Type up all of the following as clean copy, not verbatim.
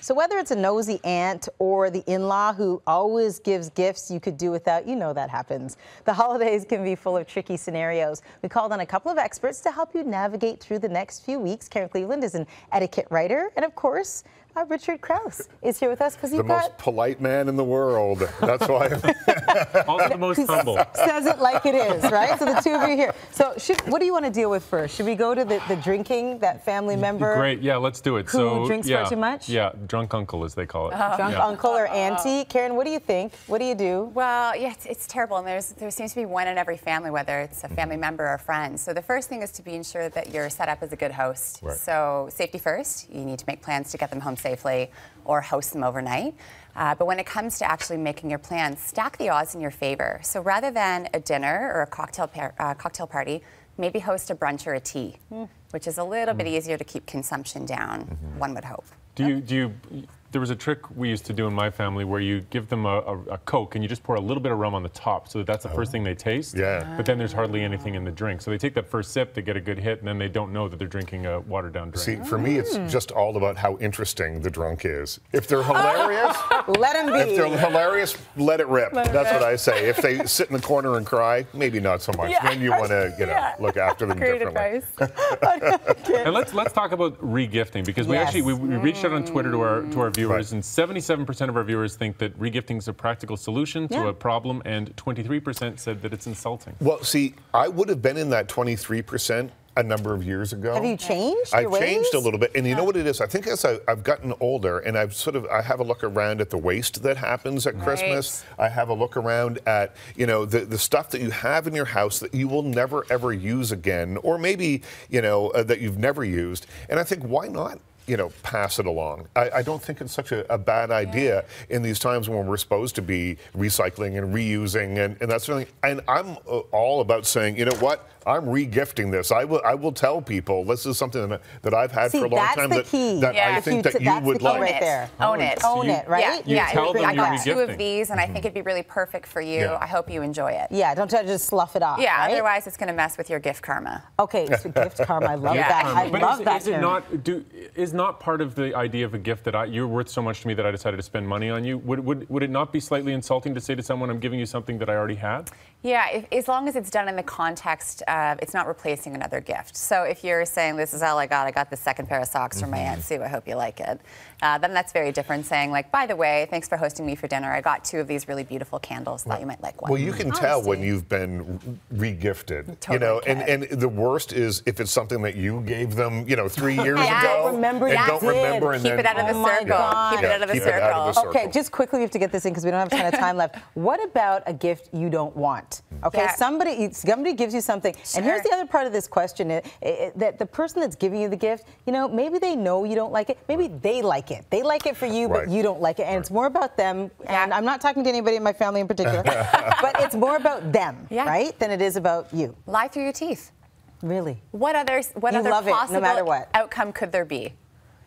So whether it's a nosy aunt or the in-law who always gives gifts you could do without, you know that happens. The holidays can be full of tricky scenarios. We called on a couple of experts to help you navigate through the next few weeks. Karen Cleveland is an etiquette writer, and of course, Richard Crouse is here with us because you've got... The most polite man in the world. That's why. Also the most humble. Says it like it is, right? So the two of you here. So what do you want to deal with first? Should we go to the drinking, that family member? Great, yeah, let's do it. Who drinks far too much? Yeah, drunk uncle as they call it. Drunk uncle or auntie. Karen, what do you think? What do you do? Well, yeah, it's terrible, and there seems to be one in every family, whether it's a family member or a friend. So the first thing is to be ensure that you're set up as a good host. Right. So safety first. You need to make plans to get them home safely or host them overnight. But when it comes to actually making your plans, stack the odds in your favor. So rather than a dinner or a cocktail party, maybe host a brunch or a tea, which is a little bit easier to keep consumption down, one would hope. There was a trick we used to do in my family where you give them a Coke and you just pour a little bit of rum on the top so that's the first thing they taste. Yeah. But then there's hardly anything in the drink. So they take that first sip, they get a good hit, and then they don't know that they're drinking a watered down drink. See, for me, it's just all about how interesting the drunk is. If they're hilarious, let them be. If they're hilarious, let it rip. That's what I say. If they sit in the corner and cry, maybe not so much. Yeah. Then you want to, look after them Great differently. advice. And let's talk about regifting, because we reached out on Twitter to our viewers, and 77% of our viewers think that regifting is a practical solution to a problem, and 23% said that it's insulting. Well, see, I would have been in that 23% a number of years ago. Have you changed your I've changed ways? a little bit, and you know what it is? I think as I've gotten older, and I have a look around at the waste that happens at Christmas. I have a look around at, the stuff that you have in your house that you will never ever use again, or maybe, that you've never used. And I think, why not? Pass it along. I don't think it's such a bad idea in these times when we're supposed to be recycling and reusing and that sort of thing. And I'm all about saying, you know what? I'm regifting this. I will tell people this is something that I've had for a long time that I think that you would like. Right there. Own it. Own it, right? Yeah. Tell them I you're got two regifting. of these, and I think it'd be really perfect for you. Yeah. I hope you enjoy it. Yeah, don't try to just slough it off. Yeah, right? otherwise it's going to mess with your gift karma. Okay, so gift karma. I love that. I love that. Is not part of the idea of a gift that you're worth so much to me that I decided to spend money on you? Would it not be slightly insulting to say to someone, I'm giving you something that I already had? Yeah, as long as it's done in the context of it's not replacing another gift. So if you're saying, this is all I got the second pair of socks from my Aunt Sue, I hope you like it, then that's very different. Saying, like, by the way, thanks for hosting me for dinner. I got two of these really beautiful candles. Thought you might like one. Well, you can tell when you've been regifted, Totally and the worst is if it's something that you gave them, 3 years ago. Remember and you don't remember and Keep it out of the circle. Keep it out of the circle. Okay, just quickly, we have to get this in because we don't have a ton of time left. What about a gift you don't want? Okay, somebody gives you something, and here's the other part of this question: that the person that's giving you the gift, maybe they know you don't like it, maybe they like it. They like it for you, but you don't like it, and it's more about them. And I'm not talking to anybody in my family in particular, but it's more about them, right, than it is about you. Lie through your teeth. Really? What other love it, possible no matter what. outcome could there be?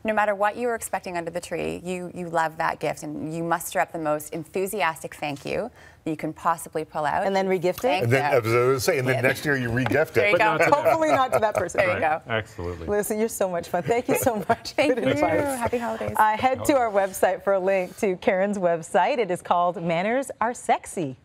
No matter what you were expecting under the tree, you love that gift, and you muster up the most enthusiastic thank you that you can possibly pull out. And then regift it? And then, as I was saying, then next year you regift it. There you go. Hopefully not to that person. There you go. Absolutely. Listen, you're so much fun. Thank you so much. Thank you. Happy holidays. Head to our website for a link to Karen's website. It is called Manners Are Sexy.